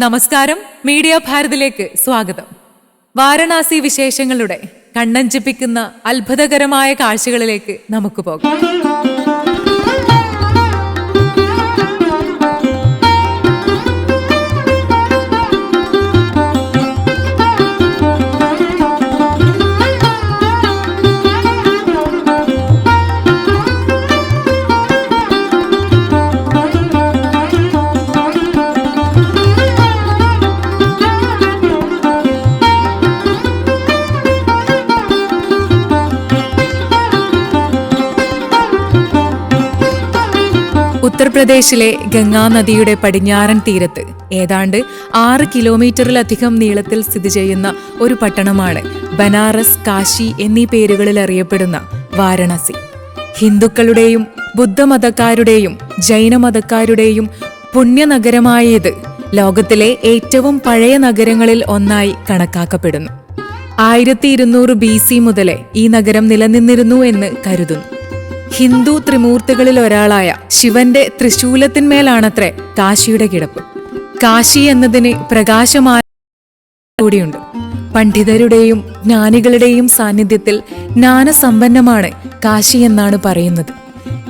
നമസ്കാരം, മീഡിയ ഭാരതിലേക്ക് സ്വാഗതം. വാരണാസി വിശേഷങ്ങളുടെ കണ്ണഞ്ചിപ്പിക്കുന്ന അത്ഭുതകരമായ കാഴ്ചകളിലേക്ക് നമുക്ക് പോകാം. ഉത്തർപ്രദേശിലെ ഗംഗാ നദിയുടെ പടിഞ്ഞാറൻ തീരത്ത് ഏതാണ്ട് 6 കിലോമീറ്ററിലധികം നീളത്തിൽ സ്ഥിതി ചെയ്യുന്ന ഒരു പട്ടണമാണ് ബനാറസ്, കാശി എന്നീ പേരുകളിൽ അറിയപ്പെടുന്ന വാരണാസി. ഹിന്ദുക്കളുടെയും ബുദ്ധമതക്കാരുടെയും ജൈനമതക്കാരുടെയും പുണ്യനഗരമായ ഇത് ലോകത്തിലെ ഏറ്റവും പഴയ നഗരങ്ങളിൽ ഒന്നായി കണക്കാക്കപ്പെടുന്നു. 1200 BC മുതലേ ഈ നഗരം നിലനിന്നിരുന്നു എന്ന് കരുതുന്നു. ഹിന്ദു ത്രിമൂർത്തികളിൽ ഒരാളായ ശിവന്റെ ത്രിശൂലത്തിന്മേലാണത്രേ കാശിയുടെ കിടപ്പ്. കാശി എന്നതിന് പ്രകാശമായ കൂടിയുണ്ട്. പണ്ഡിതരുടെയും ജ്ഞാനികളുടെയും സാന്നിധ്യത്തിൽ ജ്ഞാനസമ്പന്നമാണ് കാശി എന്നാണ് പറയുന്നത്.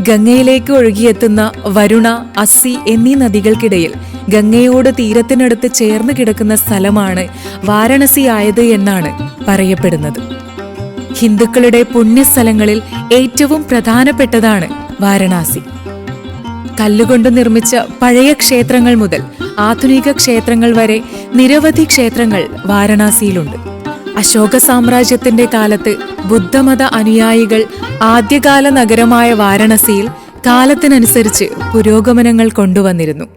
ഗംഗയിലേക്ക് ഒഴുകിയെത്തുന്ന വരുണ, അസ്സി എന്നീ നദികൾക്കിടയിൽ ഗംഗയോട് തീരത്തിനടുത്ത് ചേർന്ന് കിടക്കുന്ന സ്ഥലമാണ് വാരണസി ആയത് എന്നാണ് പറയപ്പെടുന്നത്. ഹിന്ദുക്കളുടെ പുണ്യസ്ഥലങ്ങളിൽ ഏറ്റവും പ്രധാനപ്പെട്ടതാണ് വാരണാസി. കല്ലുകൊണ്ട് നിർമ്മിച്ച പഴയ ക്ഷേത്രങ്ങൾ മുതൽ ആധുനിക ക്ഷേത്രങ്ങൾ വരെ നിരവധി ക്ഷേത്രങ്ങൾ വാരണാസിയിലുണ്ട്. അശോക സാമ്രാജ്യത്തിന്റെ കാലത്ത് ബുദ്ധമത അനുയായികൾ ആദ്യകാല നഗരമായ വാരണാസിയിൽ കാലത്തിനനുസരിച്ച് പുരോഗമനങ്ങൾ കൊണ്ടുവന്നിരുന്നു.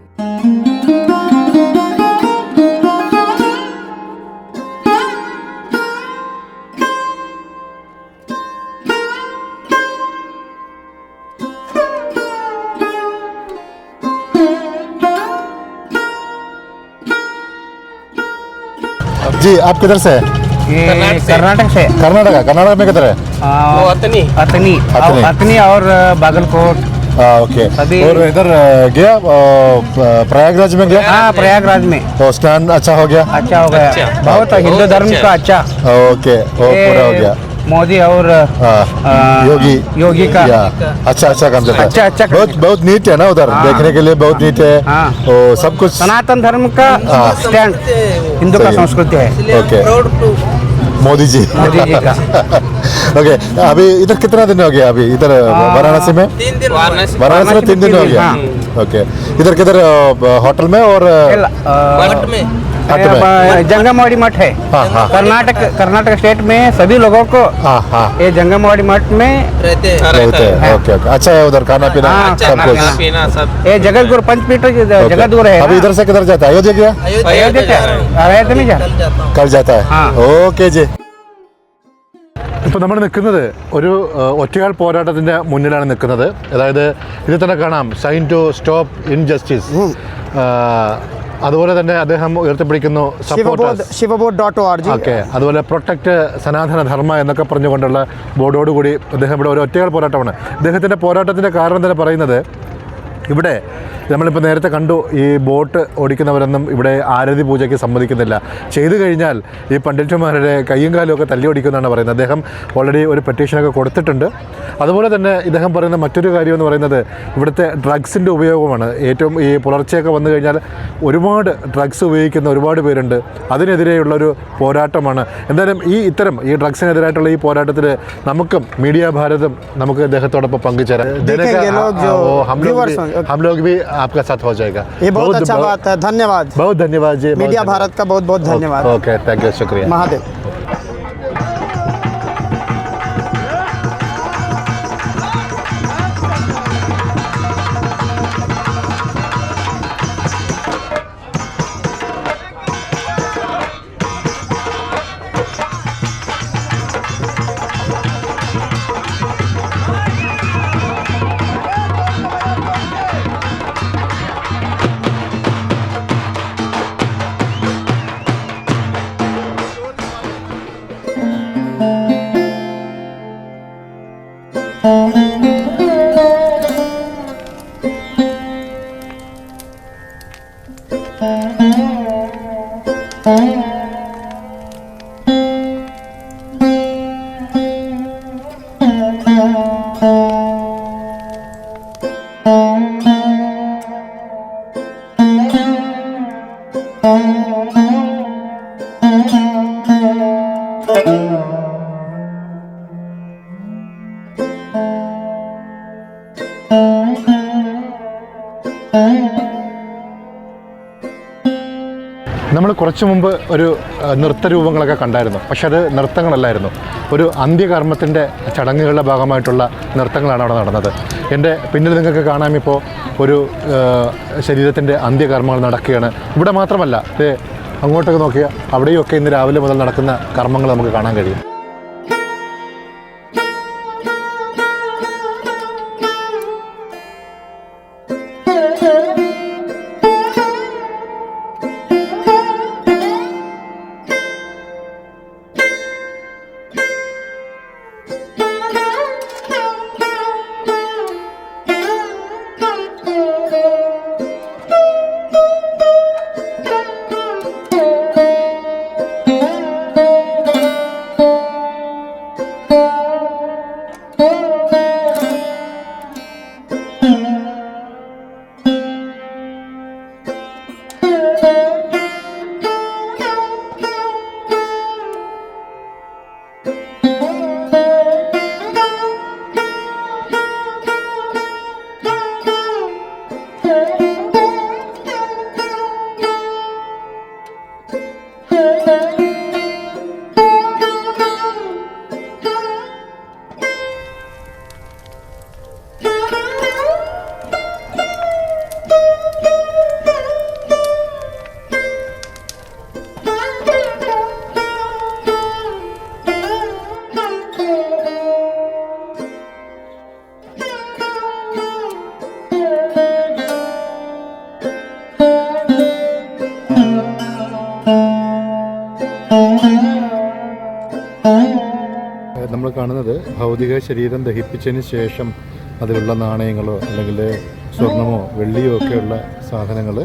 जी, आप किधर से? कर्नाटक से। कर्नाटक में किधर है? अतनी और बागलकोट। ओके। और इधर गया प्रयागराज में गया? हाँ, प्रयागराज में। तो स्नान अच्छा हो गया? अच्छा हो गया, बहुत हिंदू धर्म का अच्छा। ओके, पूरा हो गया। मोदी और योगी का अच्छा काम चलता है। अच्छा बहुत नीट है ना उधर, देखने के लिए बहुत नीट है। सब कुछ सनातन धर्म का स्टैंड, हिंदू का संस्कृति है। ओके, मोदी जी का। ओके, अभी इधर कितना दिन हो गया? अभी इधर वाराणसी में 3 दिन हो गया। ओके, इधर किधर होटल में और जंगमवाड़ी मठ है। कर्नाटक स्टेट में सभी लोगों को ये जंगमवाड़ी मठ में रहते हैं। ओके, अच्छा है उधर खाना पीना सब कुछ। ये जगतगुरु पंचपीठ जगतगुरु है। अभी इधर से किधर जाता है? अयोध्या गया? अयोध्या नहीं जा, कल जाता है। ओके जी. ഇപ്പോൾ നമ്മൾ നിൽക്കുന്നത് ഒരു ഒറ്റയാൾ പോരാട്ടത്തിൻ്റെ മുന്നിലാണ് നിൽക്കുന്നത്. അതായത് ഇതിൽ തന്നെ കാണാം സൈൻ ടു സ്റ്റോപ്പ് ഇൻജസ്റ്റിസ്. അതുപോലെ തന്നെ അദ്ദേഹം ഉയർത്തിപ്പിടിക്കുന്നു ശിവബോധ്.org. ഓക്കെ, അതുപോലെ പ്രൊട്ടക്റ്റ് സനാതന ധർമ്മ എന്നൊക്കെ പറഞ്ഞുകൊണ്ടുള്ള ബോർഡോടുകൂടി അദ്ദേഹം ഇവിടെ ഒരു ഒറ്റയാൾ പോരാട്ടമാണ്. അദ്ദേഹത്തിൻ്റെ പോരാട്ടത്തിൻ്റെ കാരണം തന്നെ പറയുന്നത് ഇവിടെ നമ്മളിപ്പോൾ നേരത്തെ കണ്ടു, ഈ ബോട്ട് ഓടിക്കുന്നവരൊന്നും ഇവിടെ ആരതി പൂജയ്ക്ക് സമ്മതിക്കുന്നില്ല. ചെയ്തു കഴിഞ്ഞാൽ ഈ പണ്ഡിതന്മാരുടെ കയ്യും കാലും ഒക്കെ തല്ലി ഓടിക്കുമെന്നാണ് പറയുന്നത്. അദ്ദേഹം ഓൾറെഡി ഒരു പെറ്റീഷനൊക്കെ കൊടുത്തിട്ടുണ്ട്. അതുപോലെ തന്നെ ഇദ്ദേഹം പറയുന്ന മറ്റൊരു കാര്യം എന്ന് പറയുന്നത് ഇവിടുത്തെ ഡ്രഗ്സിൻ്റെ ഉപയോഗമാണ്. ഏറ്റവും ഈ പുലർച്ചെയൊക്കെ വന്നു കഴിഞ്ഞാൽ ഒരുപാട് ഡ്രഗ്സ് ഉപയോഗിക്കുന്ന ഒരുപാട് പേരുണ്ട്. അതിനെതിരെയുള്ളൊരു പോരാട്ടമാണ്. എന്തായാലും ഈ ഡ്രഗ്സിനെതിരായിട്ടുള്ള ഈ പോരാട്ടത്തിൽ നമുക്കും മീഡിയ ഭാരതം നമുക്ക് ഇദ്ദേഹത്തോടൊപ്പം പങ്കുചേരാം. हम लोग भी आपका साथ हो जाएगा. ये बहुत अच्छा बात है. धन्यवाद, बहुत धन्यवाद जी. मीडिया भारत का बहुत बहुत धन्यवाद. ओके, थैंक यू, शुक्रिया. महादेव. നമ്മൾ കുറച്ച് മുമ്പ് ഒരു നൃത്തരൂപങ്ങളൊക്കെ കണ്ടായിരുന്നു. പക്ഷെ അത് നൃത്തങ്ങളല്ലായിരുന്നു, ഒരു അന്ത്യകർമ്മത്തിൻ്റെ ചടങ്ങുകളുടെ ഭാഗമായിട്ടുള്ള നൃത്തങ്ങളാണ് അവിടെ നടന്നത്. എൻ്റെ പിന്നിൽ നിങ്ങൾക്ക് കാണാം, ഇപ്പോൾ ഒരു ശരീരത്തിൻ്റെ അന്ത്യകർമ്മങ്ങൾ നടക്കുകയാണ്. ഇവിടെ മാത്രമല്ല, അങ്ങോട്ടൊക്കെ നോക്കിയാൽ അവിടെയൊക്കെ ഇന്ന് രാവിലെ മുതൽ നടക്കുന്ന കർമ്മങ്ങൾ നമുക്ക് കാണാൻ കഴിയും. നമ്മൾ കാണുന്നത് ഭൗതിക ശരീരം ദഹിപ്പിച്ചതിന് ശേഷം അതിലുള്ള നാണയങ്ങളോ അല്ലെങ്കിൽ സ്വർണമോ വെള്ളിയോ ഒക്കെയുള്ള സാധനങ്ങൾ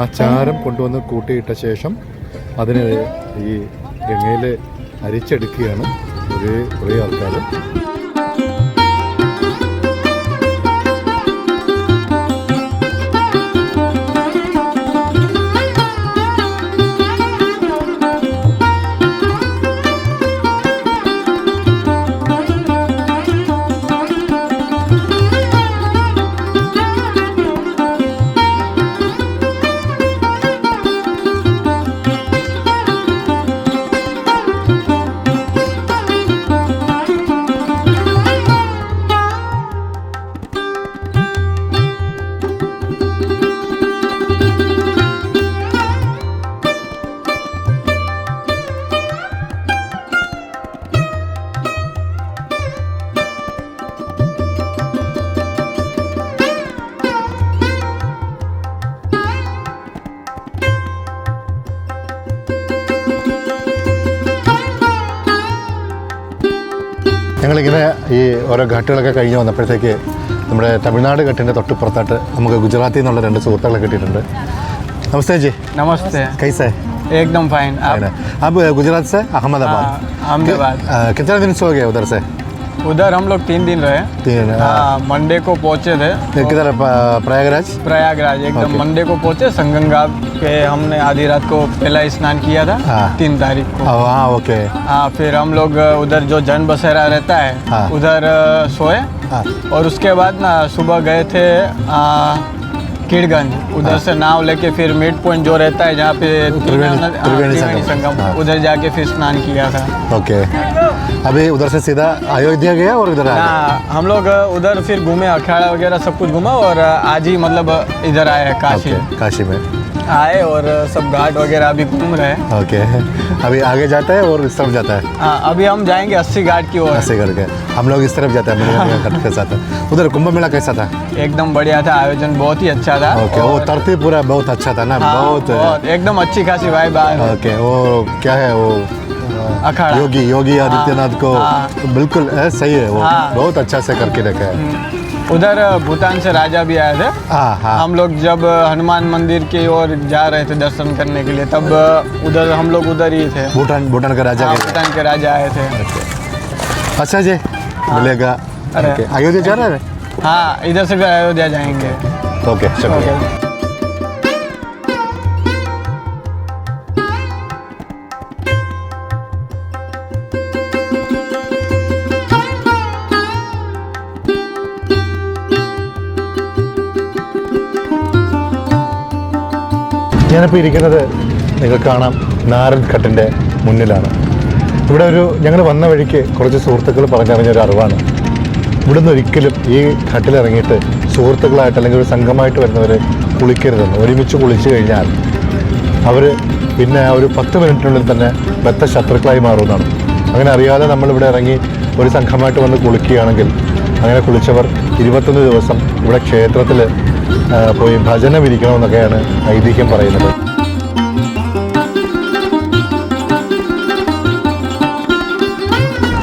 ആ ചാരം കൊണ്ടുവന്ന് കൂട്ടിയിട്ട ശേഷം അതിനെ ഈ ഗംഗയിൽ അരിച്ചെടുക്കുകയാണ് കുറേ ആൾക്കാർ. ഞങ്ങളിങ്ങനെ ഈ ഓരോ ഘാട്ടുകളൊക്കെ കഴിഞ്ഞ് വന്നപ്പോഴത്തേക്ക് നമ്മുടെ തമിഴ്നാട് ഘട്ടിൻ്റെ തൊട്ടുപുറത്തായിട്ട് നമുക്ക് ഗുജറാത്തിൽ നിന്നുള്ള രണ്ട് സുഹൃത്തുക്കളെ കിട്ടിയിട്ടുണ്ട്. नमस्ते जी। नमस्ते। कैसे है? एकदम फाइन। आप गुजरात से अहमदाबाद? अहमदाबाद। कितने दिन से हो गए उधर से? उधर हम लोग 3 दिन रहे। 3 दिन। मंडे को पहुंचे थे। किधर? प्रयागराज? प्रयागराज एकदम मंडे को पहुंचे। संगंगा पे हमने आधी रात को पहला स्नान किया था 3 तारीख को। हाँ ओके। फिर हम लोग उधर जो जन बसेरा रहता है उधर सोए और उसके बाद ना सुबह गए थे कीड़गंज। उधर से नाव लेके फिर मिड पॉइंट जो रहता है जहाँ पे त्रिवेणी संगम उधर जाके फिर स्नान किया था। ओके। अभी उधर से सीधा अयोध्या गया और इधर आया? हम लोग उधर फिर घूमे, अखाड़ा वगैरह सब कुछ घूमा और आज ही मतलब इधर आए हैं काशी। काशी में आए और सब घाट वगैरह अभी घूम रहे हैं। ओके। अभी आगे जाता है और इस तरफ जाता है? अभी हम जाएंगे 80 घाट की ओर। 80 घाट के हम लोग इस तरफ जाते हैं घाट के साथ। उधर कुंभ मेला कैसा था? एकदम बढ़िया था, आयोजन बहुत ही अच्छा था। ओके। वो तरतीब पूरा बहुत अच्छा था ना? बहुत एकदम अच्छी खासी वाइब आ रही है। ओके। वो क्या है वो योगी आदित्यनाथ को बिल्कुल सही है, वो बहुत अच्छा से करके रखा है। उधर भूटान से राजा भी आए थे। हाँ हाँ हम लोग जब हनुमान मंदिर की ओर जा रहे थे दर्शन करने के लिए, तब उधर हम लोग उधर ही थे। भूटान का राजा हाँ, के भूटान के राजा आए थे। अच्छा जी मिलेगा अरे। ओके अयोध्या जा रहे हैं हाँ, इधर से भी अयोध्या जाएंगे। ओके शुक्रिया ओके। ഞാനിപ്പോൾ ഇരിക്കുന്നത് നിങ്ങൾക്ക് കാണാം നാരദ് ഘട്ടിൻ്റെ മുന്നിലാണ്. ഇവിടെ ഞങ്ങൾ വന്ന വഴിക്ക് കുറച്ച് സുഹൃത്തുക്കൾ പറഞ്ഞറിഞ്ഞൊരു അറിവാണ്, ഇവിടുന്ന് ഒരിക്കലും ഈ ഘട്ടിലിറങ്ങിയിട്ട് സുഹൃത്തുക്കളായിട്ട് അല്ലെങ്കിൽ ഒരു സംഘമായിട്ട് വരുന്നവർ കുളിക്കരുതെന്ന്. ഒരുമിച്ച് കുളിച്ചു കഴിഞ്ഞാൽ അവർ പിന്നെ ആ ഒരു 10 മിനിറ്റിനുള്ളിൽ തന്നെ ബദ്ധ ശത്രുക്കളായി മാറുന്നതാണ്. അങ്ങനെ അറിയാതെ നമ്മളിവിടെ ഇറങ്ങി ഒരു സംഘമായിട്ട് വന്ന് കുളിക്കുകയാണെങ്കിൽ അങ്ങനെ കുളിച്ചവർ 21 ദിവസം ഇവിടെ ക്ഷേത്രത്തിൽ പോയി ഭജനം ഇരിക്കണമെന്നൊക്കെയാണ് ഐതിഹ്യം പറയുന്നത്.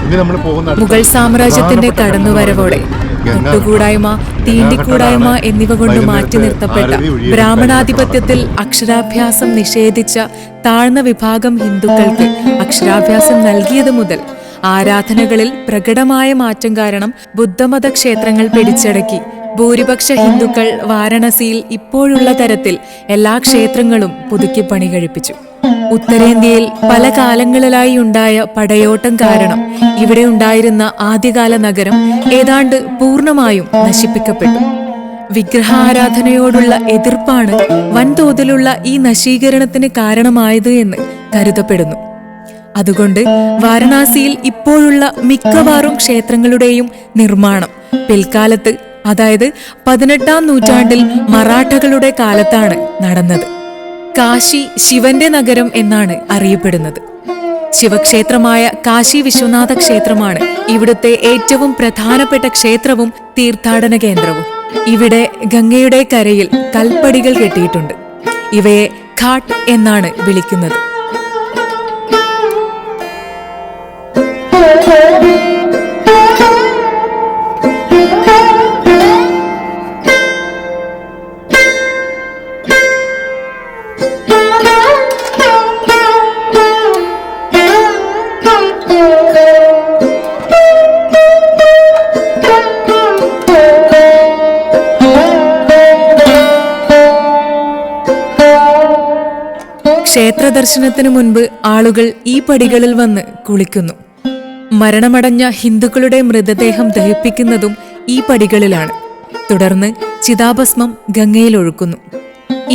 ഇനി നമ്മൾ പോകുന്ന മുഗൾ സാമ്രാജ്യത്തിന്റെ കടന്നുവരവോടെ ഒട്ടുകൂടായ്മ, തീണ്ടിക്കൂടായ്മ എന്നിവ കൊണ്ട് മാറ്റി നിർത്തപ്പെട്ട ബ്രാഹ്മണാധിപത്യത്തിൽ അക്ഷരാഭ്യാസം നിഷേധിച്ച താഴ്ന്ന വിഭാഗം ഹിന്ദുക്കൾക്ക് അക്ഷരാഭ്യാസം നൽകിയത് മുതൽ ആരാധനകളിൽ പ്രകടമായ മാറ്റം കാരണം ബുദ്ധമത ക്ഷേത്രങ്ങൾ പിടിച്ചടക്കി ഭൂരിപക്ഷ ഹിന്ദുക്കൾ വാരണസിയിൽ ഇപ്പോഴുള്ള തരത്തിൽ എല്ലാ ക്ഷേത്രങ്ങളും പുതുക്കി പണി കഴിപ്പിച്ചു. ഉത്തരേന്ത്യയിൽ പല കാലങ്ങളിലായി ഉണ്ടായ പടയോട്ടം കാരണം ഇവിടെ ഉണ്ടായിരുന്ന ആദ്യകാല നഗരം ഏതാണ്ട് പൂർണ്ണമായും നശിപ്പിക്കപ്പെട്ടു. വിഗ്രഹാരാധനയോടുള്ള എതിർപ്പാണ് വൻതോതിലുള്ള ഈ നശീകരണത്തിന് കാരണമായത് എന്ന് കരുതപ്പെടുന്നു. അതുകൊണ്ട് വാരണാസിയിൽ ഇപ്പോഴുള്ള മിക്കവാറും ക്ഷേത്രങ്ങളുടെയും നിർമ്മാണം പിൽക്കാലത്ത്, അതായത് 18-ാം നൂറ്റാണ്ടിൽ മറാഠകളുടെ കാലത്താണ് നടന്നത്. കാശി ശിവന്റെ നഗരം എന്നാണ് അറിയപ്പെടുന്നത്. ശിവക്ഷേത്രമായ കാശി വിശ്വനാഥ ക്ഷേത്രമാണ് ഇവിടുത്തെ ഏറ്റവും പ്രധാനപ്പെട്ട ക്ഷേത്രവും തീർത്ഥാടന കേന്ദ്രവും. ഇവിടെ ഗംഗയുടെ കരയിൽ കൽപ്പടികൾ കെട്ടിയിട്ടുണ്ട്. ഇവയെ ഘാട്ട് എന്നാണ് വിളിക്കുന്നത്. ക്ഷേത്ര ദർശനത്തിനു മുൻപ് ആളുകൾ ഈ പടികളിൽ വന്ന് കുളിക്കുന്നു. മരണമടഞ്ഞ ഹിന്ദുക്കളുടെ മൃതദേഹം ദഹിപ്പിക്കുന്നതും ഈ പടികളിലാണ്. തുടർന്ന് ചിതാഭസ്മം ഗംഗയിൽ ഒഴുക്കുന്നു.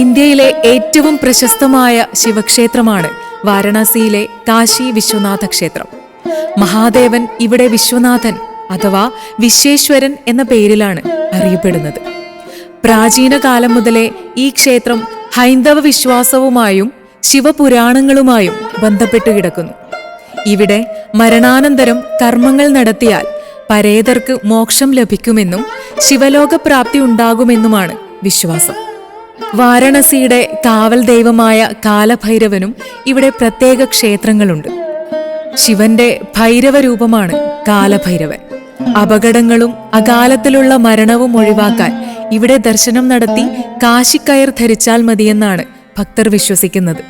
ഇന്ത്യയിലെ ഏറ്റവും പ്രശസ്തമായ ശിവക്ഷേത്രമാണ് വാരണാസിയിലെ കാശി വിശ്വനാഥ ക്ഷേത്രം. മഹാദേവൻ ഇവിടെ വിശ്വനാഥൻ അഥവാ വിശ്വേശ്വരൻ എന്ന പേരിലാണ് അറിയപ്പെടുന്നത്. പ്രാചീന കാലം മുതലേ ഈ ക്ഷേത്രം ഹൈന്ദവ വിശ്വാസവുമായും ശിവപുരാണങ്ങളുമായും ബന്ധപ്പെട്ടു കിടക്കുന്നു. ഇവിടെ മരണാനന്തരം കർമ്മങ്ങൾ നടത്തിയാൽ പരേതർക്ക് മോക്ഷം ലഭിക്കുമെന്നും ശിവലോകപ്രാപ്തി ഉണ്ടാകുമെന്നുമാണ് വിശ്വാസം. വാരണസിയുടെ കാവൽ ദൈവമായ കാലഭൈരവനും ഇവിടെ പ്രത്യേക ക്ഷേത്രങ്ങളുണ്ട്. ശിവന്റെ ഭൈരവ രൂപമാണ് കാലഭൈരവൻ. അപകടങ്ങളും അകാലത്തിലുള്ള മരണവും ഒഴിവാക്കാൻ ഇവിടെ ദർശനം നടത്തി കാശിക്കയർ ധരിച്ചാൽ മതിയെന്നാണ് ഭക്തർ വിശ്വസിക്കുന്നത്.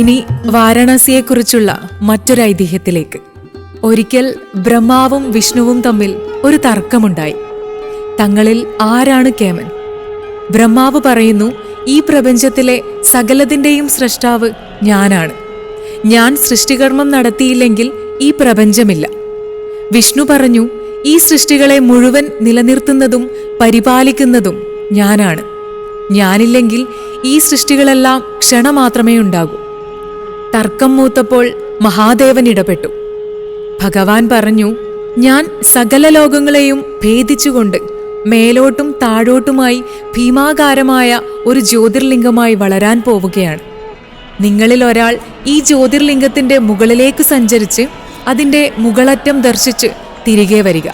ഇനി വാരണാസിയെക്കുറിച്ചുള്ള മറ്റൊരു ഐതിഹ്യത്തിലേക്ക്. ഒരിക്കൽ ബ്രഹ്മാവും വിഷ്ണുവും തമ്മിൽ ഒരു തർക്കമുണ്ടായി. തങ്ങളിൽ ആരാണ് കേമൻ? ബ്രഹ്മാവ് പറയുന്നു, ഈ പ്രപഞ്ചത്തിലെ സകലതിൻ്റെയും സ്രഷ്ടാവ് ഞാനാണ്. ഞാൻ സൃഷ്ടികർമ്മം നടത്തിയില്ലെങ്കിൽ ഈ പ്രപഞ്ചമില്ല. വിഷ്ണു പറഞ്ഞു, ഈ സൃഷ്ടികളെ മുഴുവൻ നിലനിർത്തുന്നതും പരിപാലിക്കുന്നതും ഞാനാണ്. ഞാനില്ലെങ്കിൽ ഈ സൃഷ്ടികളെല്ലാം ക്ഷണമാത്രമേ ഉണ്ടാകൂ. തർക്കം മൂത്തപ്പോൾ മഹാദേവൻ ഇടപെട്ടു. ഭഗവാൻ പറഞ്ഞു, ഞാൻ സകല ലോകങ്ങളെയും ഭേദിച്ചുകൊണ്ട് മേലോട്ടും താഴോട്ടുമായി ഭീമാകാരമായ ഒരു ജ്യോതിർലിംഗമായി വളരാൻ പോവുകയാണ്. നിങ്ങളിൽ ഒരാൾ ഈ ജ്യോതിർലിംഗത്തിന്റെ മുകളിലേക്ക് സഞ്ചരിച്ച് അതിൻ്റെ മുകളറ്റം ദർശിച്ച് തിരികെ വരിക.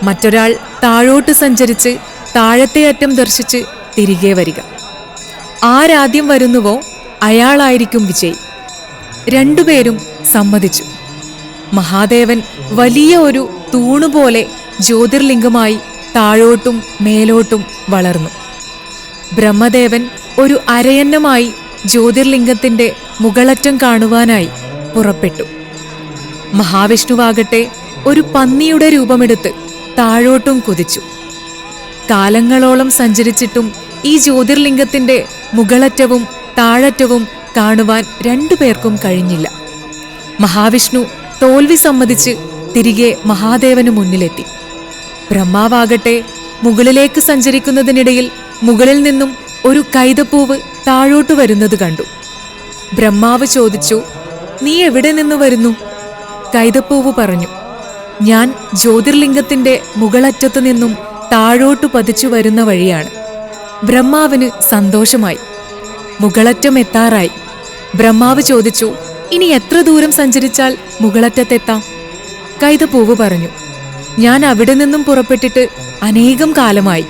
മറ്റൊരാൾ താഴോട്ട് സഞ്ചരിച്ച് താഴത്തെ അറ്റം ദർശിച്ച് തിരികെ വരിക. ആരാദ്യം വരുന്നുവോ അയാളായിരിക്കും വിജയി. രണ്ടുപേരും സമ്മതിച്ചു. മഹാദേവൻ വലിയ ഒരു തൂണുപോലെ ജ്യോതിർലിംഗമായി താഴോട്ടും മേലോട്ടും വളർന്നു. ബ്രഹ്മദേവൻ ഒരു അരയന്നമായി ജ്യോതിർലിംഗത്തിന്റെ മുകളറ്റം കാണുവാനായി പുറപ്പെട്ടു. മഹാവിഷ്ണുവാകട്ടെ ഒരു പന്നിയുടെ രൂപമെടുത്ത് താഴോട്ടും കുതിച്ചു. കാലങ്ങളോളം സഞ്ചരിച്ചിട്ടും ഈ ജ്യോതിർലിംഗത്തിന്റെ മുകളറ്റവും താഴറ്റവും കാണുവാൻ രണ്ടുപേർക്കും കഴിഞ്ഞില്ല. മഹാവിഷ്ണു തോൽവി സമ്മതിച്ച് തിരികെ മഹാദേവന് മുന്നിലെത്തി. ബ്രഹ്മാവാകട്ടെ മുകളിലേക്ക് സഞ്ചരിക്കുന്നതിനിടയിൽ മുകളിൽ നിന്നും ഒരു കൈതപ്പൂവ് താഴോട്ട് വരുന്നത് കണ്ടു. ബ്രഹ്മാവ് ചോദിച്ചു, നീ എവിടെ നിന്ന് വരുന്നു? കൈതപ്പൂവ് പറഞ്ഞു, ഞാൻ ജ്യോതിർലിംഗത്തിന്റെ മുകളറ്റത്തു നിന്നും താഴോട്ടു പതിച്ചു വരുന്ന വഴിയാണ്. ബ്രഹ്മാവിന് സന്തോഷമായി. മുകളറ്റം എത്താറായി. ബ്രഹ്മാവ് ചോദിച്ചു, ഇനി എത്ര ദൂരം സഞ്ചരിച്ചാൽ മുകളറ്റത്തെത്താം? കൈതപ്പൂവ് പറഞ്ഞു, ഞാൻ അവിടെ നിന്നും പുറപ്പെട്ടിട്ട് അനേകം കാലമായി.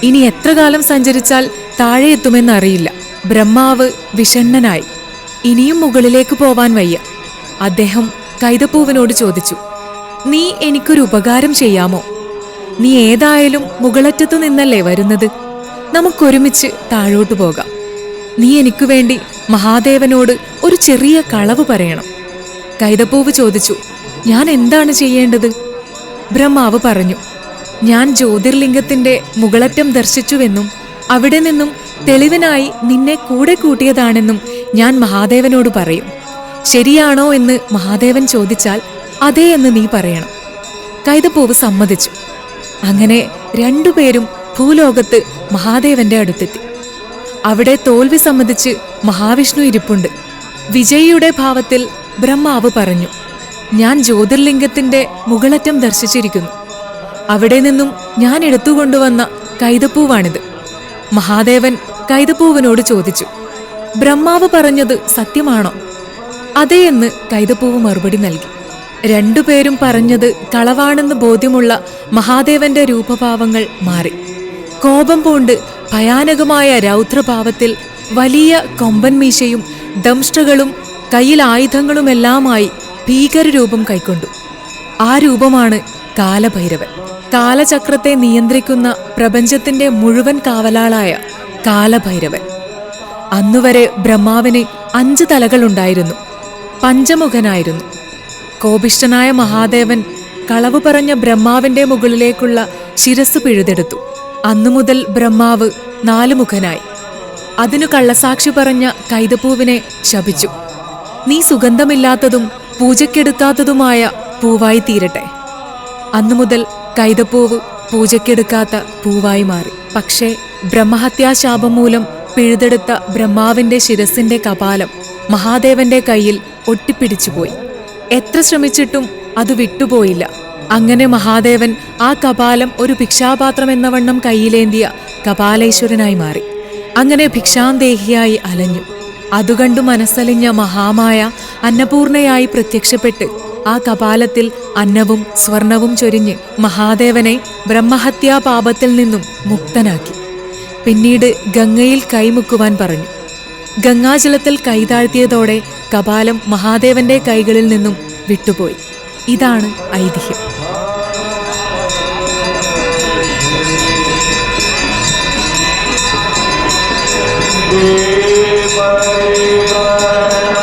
ഇനി എത്ര കാലം സഞ്ചരിച്ചാൽ താഴെ എത്തുമെന്നറിയില്ല. ബ്രഹ്മാവ് വിഷണ്ണനായി. ഇനിയും മുകളിലേക്ക് പോവാൻ വയ്യ. അദ്ദേഹം കൈതപ്പൂവിനോട് ചോദിച്ചു, നീ എനിക്കൊരു ഉപകാരം ചെയ്യാമോ? നീ ഏതായാലും മുകളറ്റത്തു നിന്നല്ലേ വരുന്നത്? നമുക്കൊരുമിച്ച് താഴോട്ടു പോകാം. നീ എനിക്കു വേണ്ടി മഹാദേവനോട് ഒരു ചെറിയ കളവ് പറയണം. കൈതപ്പൂവ് ചോദിച്ചു, ഞാൻ എന്താണ് ചെയ്യേണ്ടത്? ബ്രഹ്മാവ് പറഞ്ഞു, ഞാൻ ജ്യോതിർലിംഗത്തിന്റെ മുകളറ്റം ദർശിച്ചുവെന്നും അവിടെ നിന്നും തെളിവിനായി നിന്നെ കൂടെ കൂട്ടിയതാണെന്നും ഞാൻ മഹാദേവനോട് പറയും. ശരിയാണോ എന്ന് മഹാദേവൻ ചോദിച്ചാൽ അതേ എന്ന് നീ പറയണം. കൈതപ്പൂവ് സമ്മതിച്ചു. അങ്ങനെ രണ്ടുപേരും ഭൂലോകത്ത് മഹാദേവന്റെ അടുത്തെത്തി. അവിടെ തോൽവി സമ്മതിച്ച് മഹാവിഷ്ണു ഇരിപ്പുണ്ട്. വിജയിയുടെ ഭാവത്തിൽ ബ്രഹ്മാവ് പറഞ്ഞു, ഞാൻ ജ്യോതിർലിംഗത്തിന്റെ മുകളറ്റം ദർശിച്ചിരിക്കുന്നു. അവിടെ നിന്നും ഞാൻ എടുത്തുകൊണ്ടുവന്ന കൈതപ്പൂവാണിത്. മഹാദേവൻ കൈതപ്പൂവിനോട് ചോദിച്ചു, ബ്രഹ്മാവ് പറഞ്ഞത് സത്യമാണോ? അതേ എന്ന് കൈതപ്പൂവ് മറുപടി നൽകി. രണ്ടുപേരും പറഞ്ഞത് കളവാണെന്ന് ബോധ്യമുള്ള മഹാദേവന്റെ രൂപഭാവങ്ങൾ മാറി. കോപം പൂണ്ട് ഭയാനകമായ രൗദ്രഭാവത്തിൽ വലിയ കൊമ്പൻ മീശയും ദംഷ്ട്രകളും കയ്യിൽ ആയുധങ്ങളുമെല്ലാമായി ഭീകരരൂപം കൈക്കൊണ്ടു. ആ രൂപമാണ് കാലഭൈരവൻ. കാലചക്രത്തെ നിയന്ത്രിക്കുന്ന പ്രപഞ്ചത്തിന്റെ മുഴുവൻ കാവലാളായ കാലഭൈരവൻ. അന്നുവരെ ബ്രഹ്മാവിന് 5 തലകളുണ്ടായിരുന്നു. പഞ്ചമുഖനായിരുന്നു. കോപിഷ്ഠനായ മഹാദേവൻ കളവ് പറഞ്ഞ ബ്രഹ്മാവിന്റെ മുകളിലേക്കുള്ള ശിരസ് പിഴുതെടുത്തു. അന്നുമുതൽ ബ്രഹ്മാവ് 4 മുഖനായി. അതിനു കള്ളസാക്ഷി പറഞ്ഞ കൈതപ്പൂവിനെ ശപിച്ചു. നീ സുഗന്ധമില്ലാത്തതും പൂജയ്ക്കെടുക്കാത്തതുമായ പൂവായി തീരട്ടെ. അന്നുമുതൽ കൈതപ്പൂവ് പൂജയ്ക്കെടുക്കാത്ത പൂവായി മാറി. പക്ഷേ ബ്രഹ്മഹത്യാശാപം മൂലം പിഴുതെടുത്ത ബ്രഹ്മാവിന്റെ ശിരസിന്റെ കപാലം മഹാദേവന്റെ കയ്യിൽ ഒട്ടിപ്പിടിച്ചുപോയി. എത്ര ശ്രമിച്ചിട്ടും അത് വിട്ടുപോയില്ല. അങ്ങനെ മഹാദേവൻ ആ കപാലം ഒരു ഭിക്ഷാപാത്രം എന്ന വണ്ണം കയ്യിലേന്തിയ കപാലേശ്വരനായി മാറി. അങ്ങനെ ഭിക്ഷാന്തേഹിയായി അലഞ്ഞു. അതുകണ്ടു മനസ്സലിഞ്ഞ മഹാമായ അന്നപൂർണയായി പ്രത്യക്ഷപ്പെട്ട് ആ കപാലത്തിൽ അന്നവും സ്വർണവും ചൊരിഞ്ഞ് മഹാദേവനെ ബ്രഹ്മഹത്യാപാപത്തിൽ നിന്നും മുക്തനാക്കി. പിന്നീട് ഗംഗയിൽ കൈമുക്കുവാൻ പറഞ്ഞു. ഗംഗാജലത്തിൽ കൈതാഴ്ത്തിയതോടെ കപാലം മഹാദേവന്റെ കൈകളിൽ നിന്നും വിട്ടുപോയി. ഇതാണ് ഐതിഹ്യം. Bye.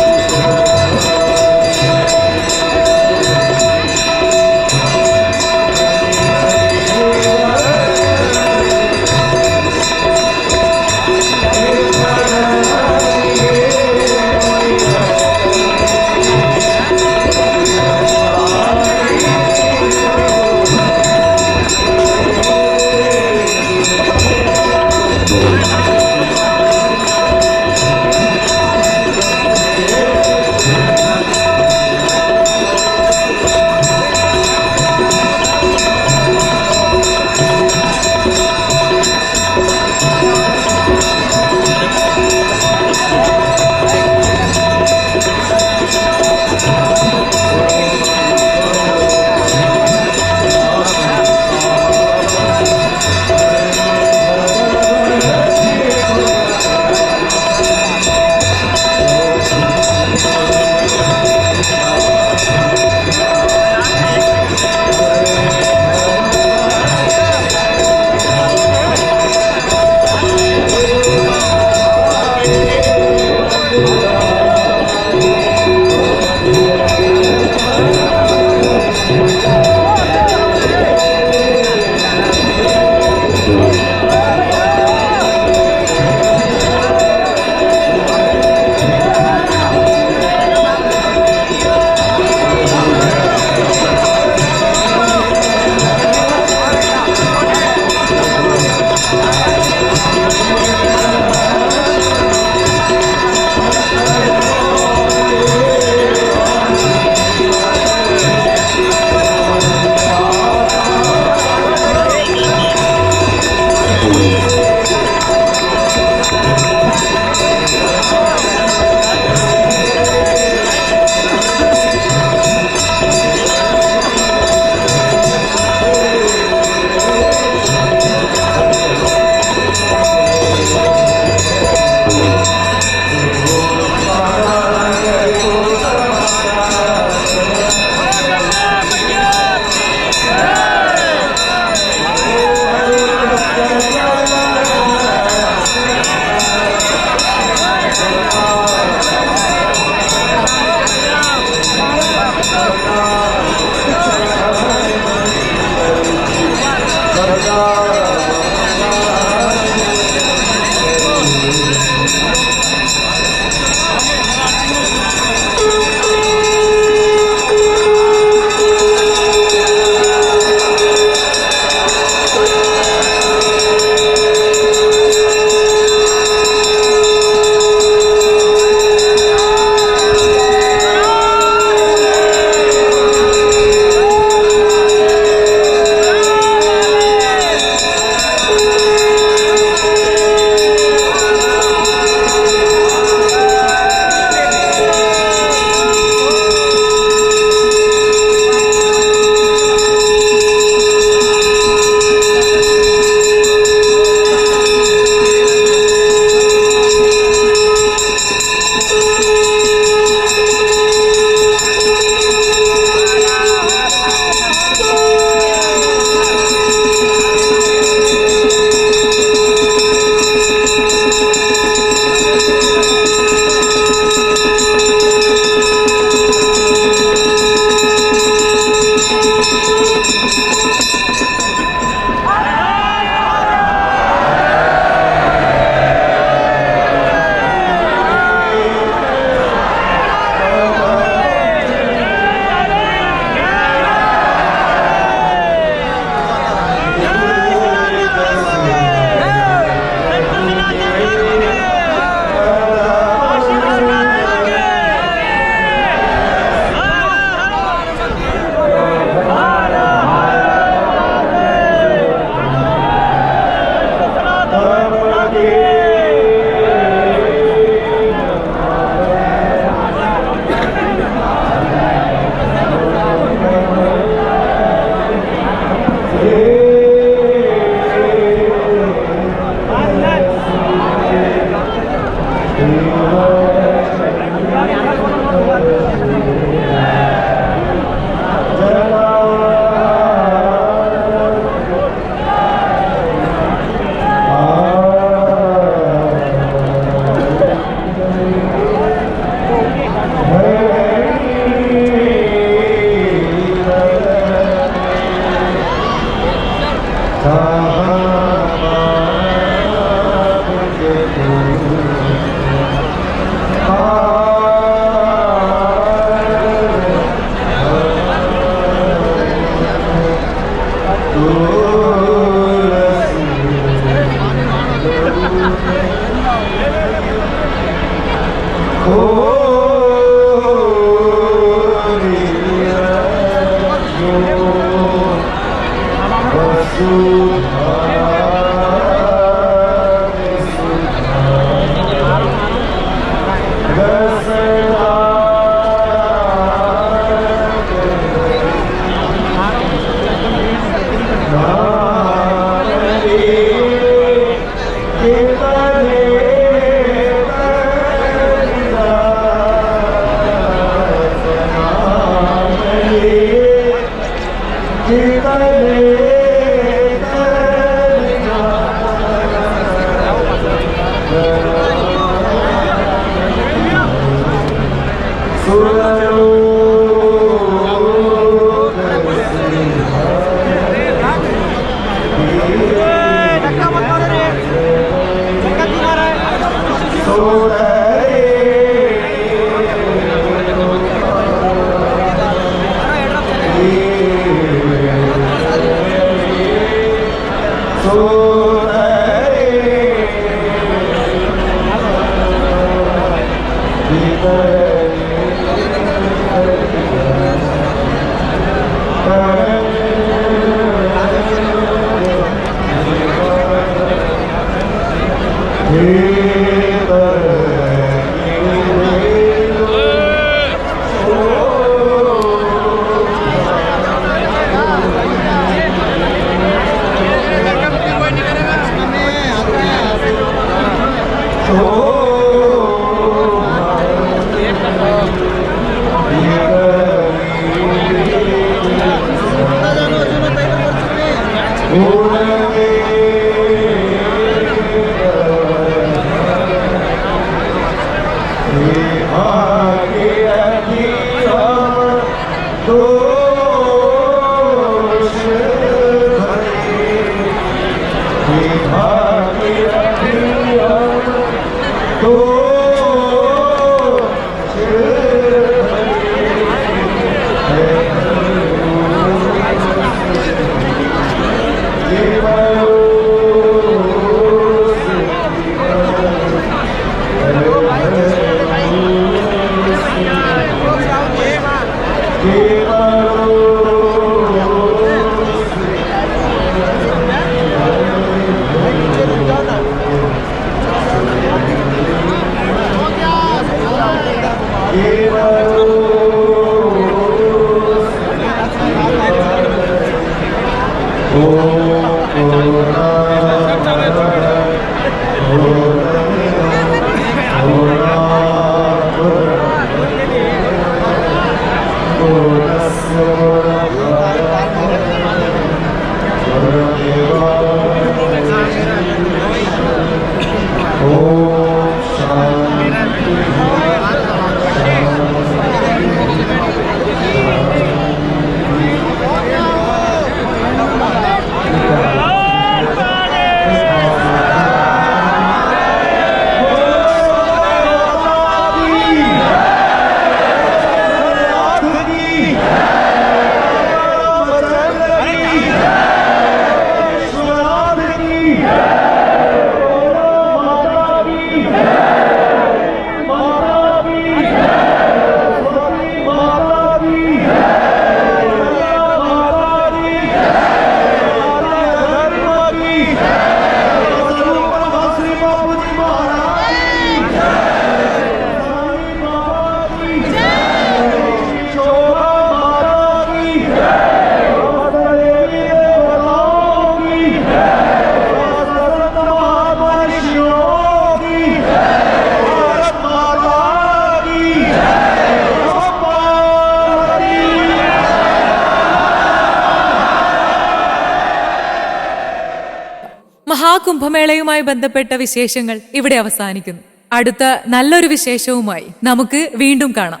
മഹാകുംഭമേളയുമായി ബന്ധപ്പെട്ട വിശേഷങ്ങൾ ഇവിടെ അവസാനിക്കുന്നു. അടുത്ത നല്ലൊരു വിശേഷവുമായി നമുക്ക് വീണ്ടും കാണാം.